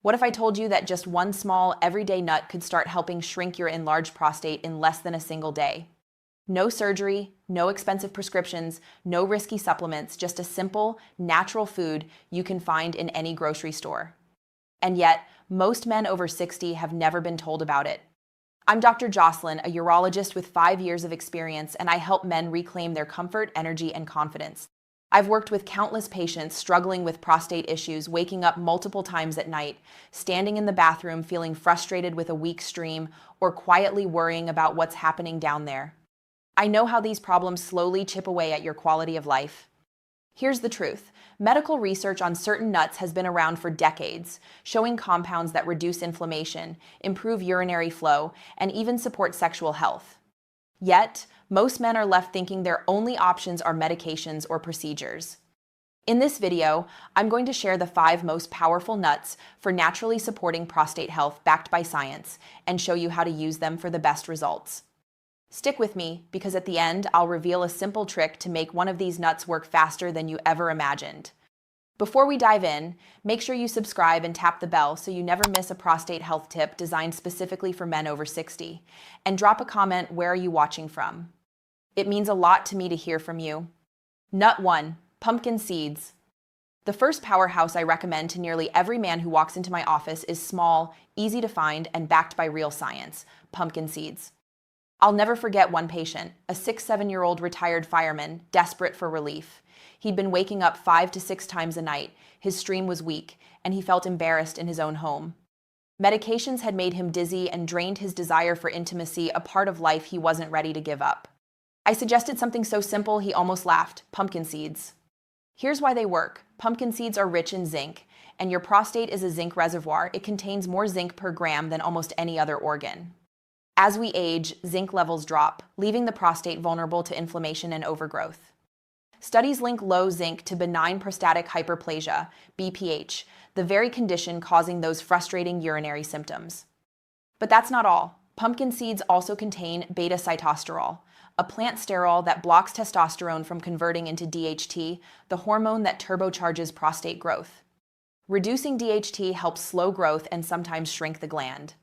What if I told you that just one small, everyday nut could start helping shrink your enlarged prostate in less than a single day? No surgery, no expensive prescriptions, no risky supplements, just a simple, natural food you can find in any grocery store. And yet, most men over 60 have never been told about it. I'm Dr. Jocelyn, a urologist with 5 years of experience, and I help men reclaim their comfort, energy, and confidence. I've worked with countless patients struggling with prostate issues, waking up multiple times at night, standing in the bathroom feeling frustrated with a weak stream, or quietly worrying about what's happening down there. I know how these problems slowly chip away at your quality of life. Here's the truth. Medical research on certain nuts has been around for decades, showing compounds that reduce inflammation, improve urinary flow, and even support sexual health. Yet, most men are left thinking their only options are medications or procedures. In this video, I'm going to share the 5 most powerful nuts for naturally supporting prostate health backed by science and show you how to use them for the best results. Stick with me, because at the end, I'll reveal a simple trick to make one of these nuts work faster than you ever imagined. Before we dive in, make sure you subscribe and tap the bell so you never miss a prostate health tip designed specifically for men over 60. And drop a comment, where are you watching from? It means a lot to me to hear from you. Nut 1. Pumpkin seeds. The first powerhouse I recommend to nearly every man who walks into my office is small, easy to find, and backed by real science: pumpkin seeds. I'll never forget one patient, a 6-7-year-old retired fireman, desperate for relief. He'd been waking up 5 to 6 times a night, his stream was weak, and he felt embarrassed in his own home. Medications had made him dizzy and drained his desire for intimacy, a part of life he wasn't ready to give up. I suggested something so simple he almost laughed: pumpkin seeds. Here's why they work. Pumpkin seeds are rich in zinc, and your prostate is a zinc reservoir. It contains more zinc per gram than almost any other organ. As we age, zinc levels drop, leaving the prostate vulnerable to inflammation and overgrowth. Studies link low zinc to benign prostatic hyperplasia, BPH, the very condition causing those frustrating urinary symptoms. But that's not all. Pumpkin seeds also contain beta-sitosterol, a plant sterol that blocks testosterone from converting into DHT, the hormone that turbocharges prostate growth. Reducing DHT helps slow growth and sometimes shrink the gland.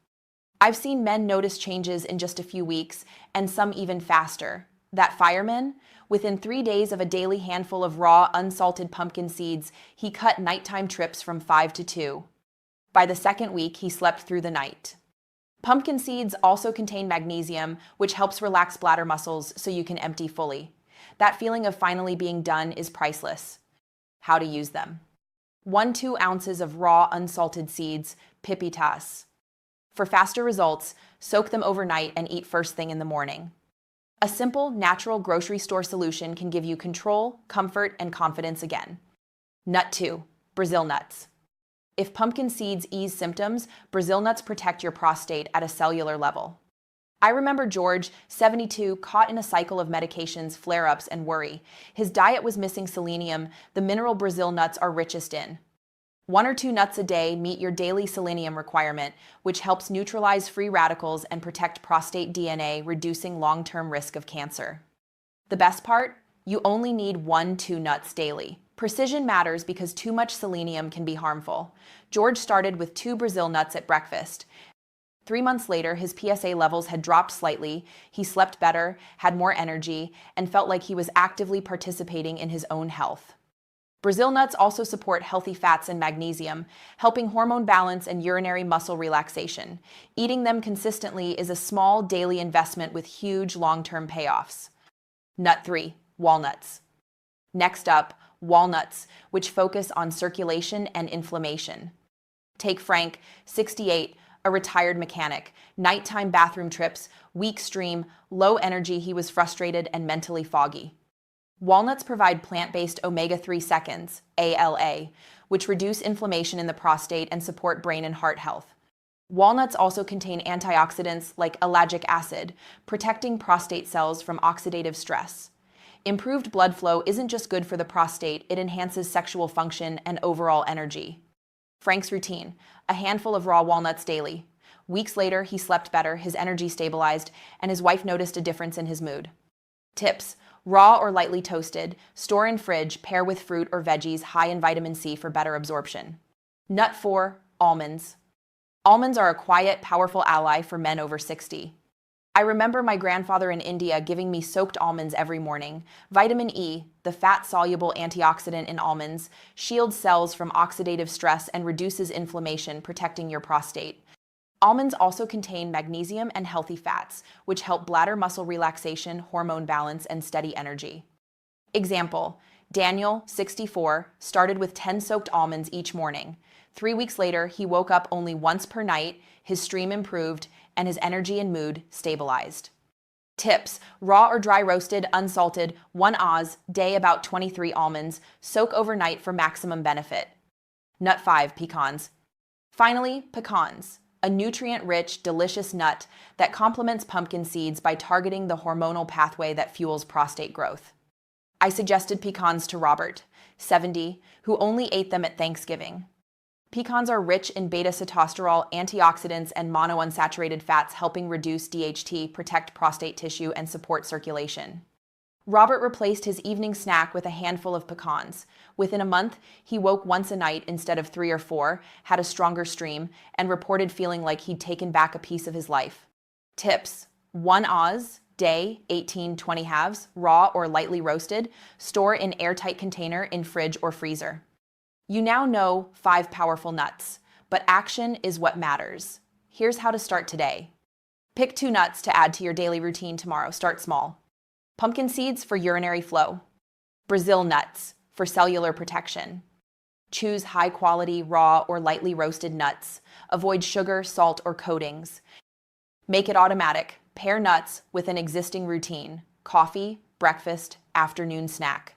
I've seen men notice changes in just a few weeks, and some even faster. That fireman, within 3 days of a daily handful of raw, unsalted pumpkin seeds, he cut nighttime trips from 5 to 2. By the second week, he slept through the night. Pumpkin seeds also contain magnesium, which helps relax bladder muscles so you can empty fully. That feeling of finally being done is priceless. How to use them. 1-2 ounces of raw, unsalted seeds, pipitas. For faster results, soak them overnight and eat first thing in the morning. A simple, natural grocery store solution can give you control, comfort, and confidence again. Nut 2. Brazil nuts. If pumpkin seeds ease symptoms, Brazil nuts protect your prostate at a cellular level. I remember George, 72, caught in a cycle of medications, flare-ups, and worry. His diet was missing selenium, the mineral Brazil nuts are richest in. 1 or 2 nuts a day meet your daily selenium requirement, which helps neutralize free radicals and protect prostate DNA, reducing long-term risk of cancer. The best part? You only need 1-2 nuts daily. Precision matters because too much selenium can be harmful. George started with 2 Brazil nuts at breakfast. 3 months later, his PSA levels had dropped slightly, he slept better, had more energy, and felt like he was actively participating in his own health. Brazil nuts also support healthy fats and magnesium, helping hormone balance and urinary muscle relaxation. Eating them consistently is a small daily investment with huge long-term payoffs. Nut 3. Walnuts. Next up, walnuts, which focus on circulation and inflammation. Take Frank, 68, a retired mechanic. Nighttime bathroom trips, weak stream, low energy. He was frustrated and mentally foggy. Walnuts provide plant-based omega-3 seconds, ALA, which reduce inflammation in the prostate and support brain and heart health. Walnuts also contain antioxidants like ellagic acid, protecting prostate cells from oxidative stress. Improved blood flow isn't just good for the prostate, it enhances sexual function and overall energy. Frank's routine: a handful of raw walnuts daily. Weeks later, he slept better, his energy stabilized, and his wife noticed a difference in his mood. Tips: raw or lightly toasted, store in fridge, pair with fruit or veggies high in vitamin C for better absorption. Nut 4. Almonds. Almonds are a quiet, powerful ally for men over 60. I remember my grandfather in India giving me soaked almonds every morning. Vitamin E, the fat-soluble antioxidant in almonds, shields cells from oxidative stress and reduces inflammation, protecting your prostate. Almonds also contain magnesium and healthy fats, which help bladder muscle relaxation, hormone balance, and steady energy. Example: Daniel, 64, started with 10 soaked almonds each morning. 3 weeks later, he woke up only once per night, his stream improved, and his energy and mood stabilized. Tips: raw or dry roasted, unsalted, 1 oz, day about 23 almonds, soak overnight for maximum benefit. Nut 5, pecans. Finally, pecans, a nutrient-rich, delicious nut that complements pumpkin seeds by targeting the hormonal pathway that fuels prostate growth. I suggested pecans to Robert, 70, who only ate them at Thanksgiving. Pecans are rich in beta-sitosterol, antioxidants, and monounsaturated fats, helping reduce DHT, protect prostate tissue, and support circulation. Robert replaced his evening snack with a handful of pecans. Within a month, he woke once a night instead of 3 or 4, had a stronger stream, and reported feeling like he'd taken back a piece of his life. Tips: 1 oz, day, 18-20 halves, raw or lightly roasted, store in airtight container in fridge or freezer. You now know 5 powerful nuts, but action is what matters. Here's how to start today. Pick 2 nuts to add to your daily routine tomorrow. Start small. Pumpkin seeds for urinary flow. Brazil nuts for cellular protection. Choose high-quality, raw, or lightly roasted nuts. Avoid sugar, salt, or coatings. Make it automatic. Pair nuts with an existing routine: coffee, breakfast, afternoon snack.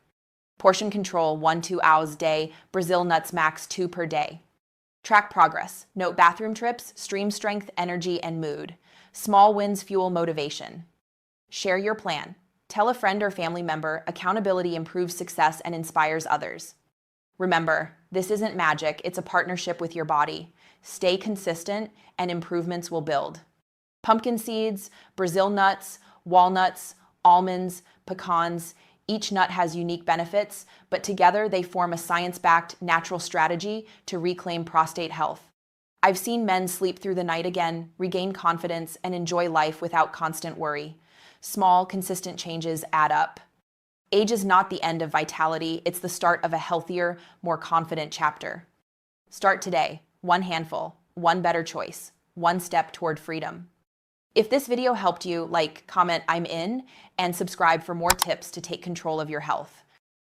Portion control: 1-2 oz day, Brazil nuts max 2 per day. Track progress. Note bathroom trips, stream strength, energy, and mood. Small wins fuel motivation. Share your plan. Tell a friend or family member. Accountability improves success and inspires others. Remember, this isn't magic, it's a partnership with your body. Stay consistent and improvements will build. Pumpkin seeds, Brazil nuts, walnuts, almonds, pecans. Each nut has unique benefits, but together they form a science-backed, natural strategy to reclaim prostate health. I've seen men sleep through the night again, regain confidence, and enjoy life without constant worry. Small, consistent changes add up. Age is not the end of vitality, it's the start of a healthier, more confident chapter. Start today. 1 handful, 1 better choice, 1 step toward freedom. If this video helped you, like, comment "I'm in," and subscribe for more tips to take control of your health.